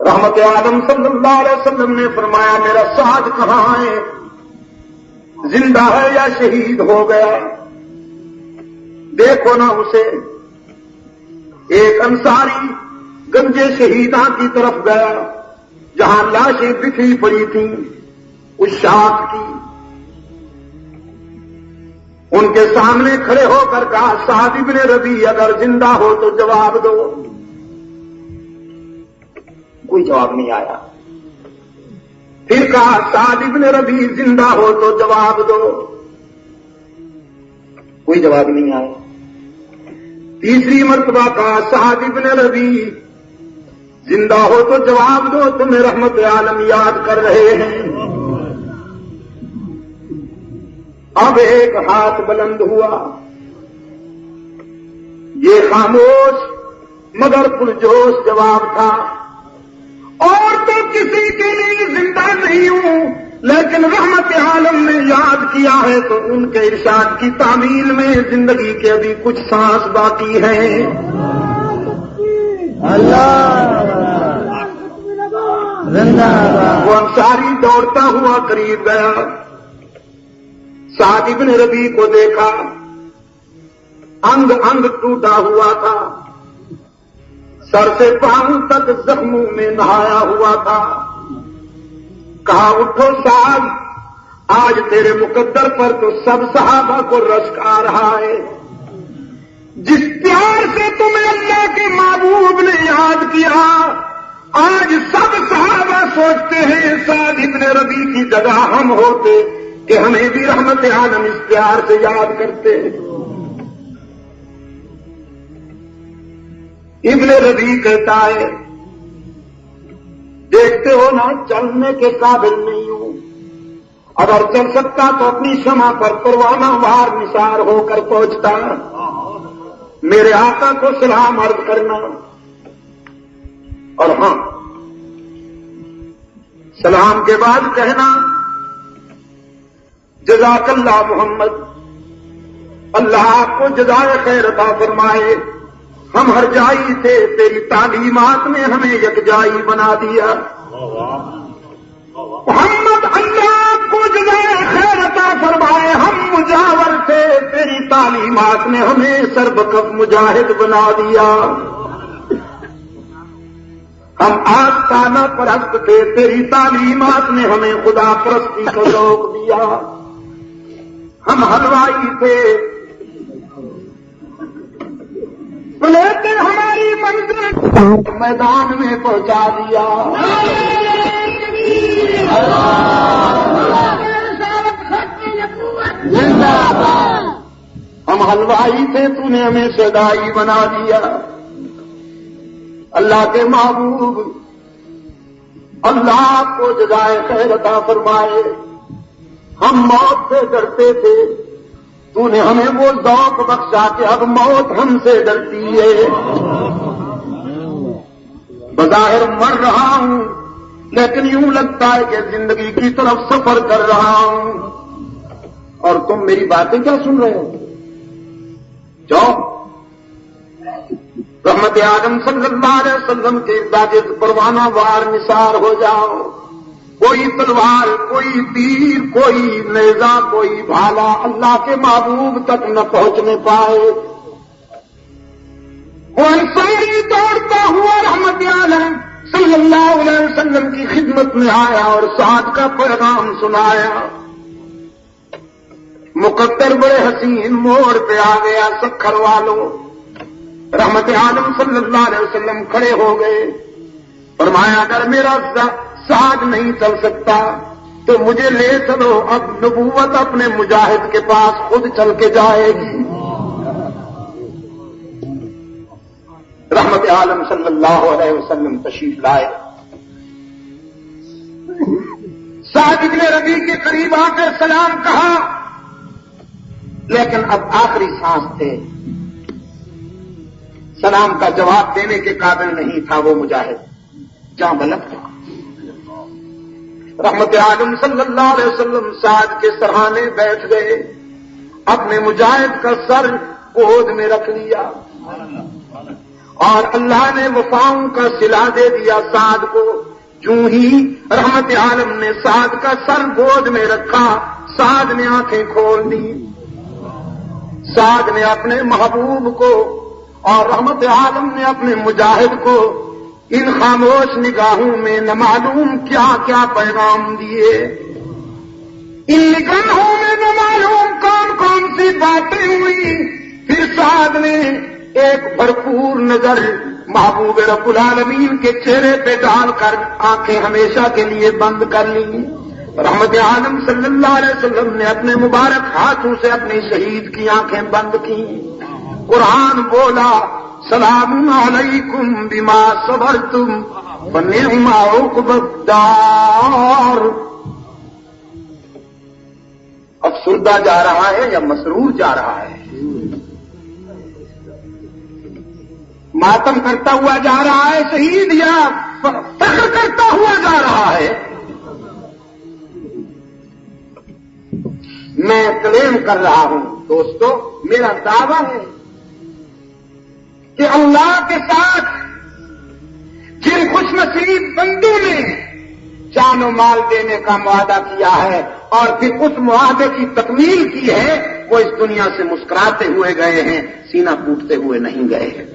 رحمت عالم صلی اللہ علیہ وسلم نے فرمایا میرا سعد کہاں ہے، زندہ ہے یا شہید ہو گیا؟ دیکھو نا اسے۔ ایک انصاری گنجے شہیداں کی طرف گیا جہاں لاشیں بکھری پڑی تھیں اس شاخ کی، ان کے سامنے کھڑے ہو کر کہا سعد ابن ربیع اگر زندہ ہو تو جواب دو۔ کوئی جواب نہیں آیا۔ پھر کہا سعد ابن ربیع زندہ ہو تو جواب دو۔ کوئی جواب نہیں آیا۔ تیسری مرتبہ کہا سعد ابن ربیع زندہ ہو تو جواب دو، تمہیں رحمت عالم یاد کر رہے ہیں۔ اب ایک ہاتھ بلند ہوا، یہ خاموش مگر پرجوش جواب تھا، اور تو کسی کے لیے زندہ نہیں ہوں، لیکن رحمت عالم نے یاد کیا ہے تو ان کے ارشاد کی تعمیل میں زندگی کے ابھی کچھ سانس باقی ہیں۔ وہ انصاری دوڑتا ہوا قریب گیا، سعد ابن ربیع کو دیکھا، انگ انگ ٹوٹا ہوا تھا، سر سے پاؤں تک زخموں میں نہایا ہوا تھا۔ کہا اٹھو سعد، آج تیرے مقدر پر تو سب صحابہ کو رشک آ رہا ہے۔ جس پیار سے تمہیں اللہ کے محبوب نے یاد کیا، آج سب صحابہ سوچتے ہیں سعد ابن ربیع کی جگہ ہم ہوتے کہ ہمیں بھی رحمت عالم اس پیار سے یاد کرتے۔ ابن ربیع کہتا ہے دیکھتے ہو نا چلنے کے قابل نہیں ہوں، اگر چل سکتا تو اپنی شمع پر پروانہ وار نثار ہو کر پہنچتا، میرے آقا کو سلام عرض کرنا، اور ہاں سلام کے بعد کہنا جزاک اللہ محمد، اللہ آپ کو جزائے خیر عطا فرمائے، ہم ہر جائی تھے، تیری تعلیمات نے ہمیں یکجائی بنا دیا۔ محمد اللہ آپ کو جزائے خیر عطا فرمائے، ہم مجاور تھے، تیری تعلیمات نے ہمیں سربکف مجاہد بنا دیا۔ ہم آستانہ پرست تھے، تیری تعلیمات نے ہمیں خدا پرستی کو روک دیا۔ ہم حلوائی تھے، پلیٹ ہماری منزل میدان میں پہنچا دیا۔ ہم حلوائی تھے، تو نے ہمیں سدائی بنا دیا۔ اللہ کے محبوب، اللہ آپ کو جزائے خیر عطا فرمائے، ہم موت سے ڈرتے تھے، تو نے ہمیں وہ ذوق بخشا کہ اب موت ہم سے ڈرتی ہے۔ بظاہر مر رہا ہوں لیکن یوں لگتا ہے کہ زندگی کی طرف سفر کر رہا ہوں، اور تم میری باتیں کیا سن رہے ہو؟ جاؤ رحمت عالم صلی اللہ علیہ وسلم کے ارشاد پروانہ وار نثار ہو جاؤ۔ کوئی تلوار، کوئی تیر، کوئی نیزہ، کوئی بھالا اللہ کے محبوب تک نہ پہنچنے پائے۔ وہ انصاری دوڑتا ہوا رحمت عالم صلی اللہ علیہ وسلم کی خدمت میں آیا اور سعد کا پیغام سنایا۔ مقدر بڑے حسین موڑ پہ آ گیا۔ سکھر والوں، رحمت عالم صلی اللہ علیہ وسلم کھڑے ہو گئے، فرمایا اگر میرا سعد نہیں چل سکتا تو مجھے لے چلو، اب نبوت اپنے مجاہد کے پاس خود چل کے جائے گی۔ رحمت عالم صلی اللہ علیہ وسلم تشریف لائے، سعد ابن ربیع کے قریب آ کر سلام کہا، لیکن اب آخری سانس تھے، سلام کا جواب دینے کے قابل نہیں تھا وہ مجاہد، جاں بلک تھا۔ رحمت عالم صلی اللہ علیہ وسلم سعد کے سرہانے بیٹھ گئے، اپنے مجاہد کا سر گود میں رکھ لیا اور اللہ نے وفاؤں کا صلہ دے دیا سعد کو. یوں ہی رحمت عالم نے سعد کا سر گود میں رکھا، سعد نے آنکھیں کھول دی. سعد نے اپنے محبوب کو اور رحمت عالم نے اپنے مجاہد کو ان خاموش نگاہوں میں نہ معلوم کیا کیا پیغام دیے. ان نگاہوں میں نہ معلوم کون کون سی باتیں ہوئی. پھر سعد نے ایک بھرپور نظر محبوب رب العالمین کے چہرے پہ ڈال کر آنکھیں ہمیشہ کے لیے بند کر لی. رحمت عالم صلی اللہ علیہ وسلم نے اپنے مبارک ہاتھوں سے اپنی شہید کی آنکھیں بند کی. قرآن بولا سلام علیکم بما صبرتم فنعم عقبی الدار. افسردہ جا رہا ہے یا مسرور جا رہا ہے؟ ماتم کرتا ہوا جا رہا ہے شہید یا فخر کرتا ہوا جا رہا ہے؟ میں کلیم کر رہا ہوں دوستو، میرا دعویٰ ہے کہ اللہ کے ساتھ جن خوش نصیب بندوں نے جان و مال دینے کا معاہدہ کیا ہے اور پھر اس معاہدے کی تکمیل کی ہے، وہ اس دنیا سے مسکراتے ہوئے گئے ہیں، سینہ پھوٹتے ہوئے نہیں گئے ہیں.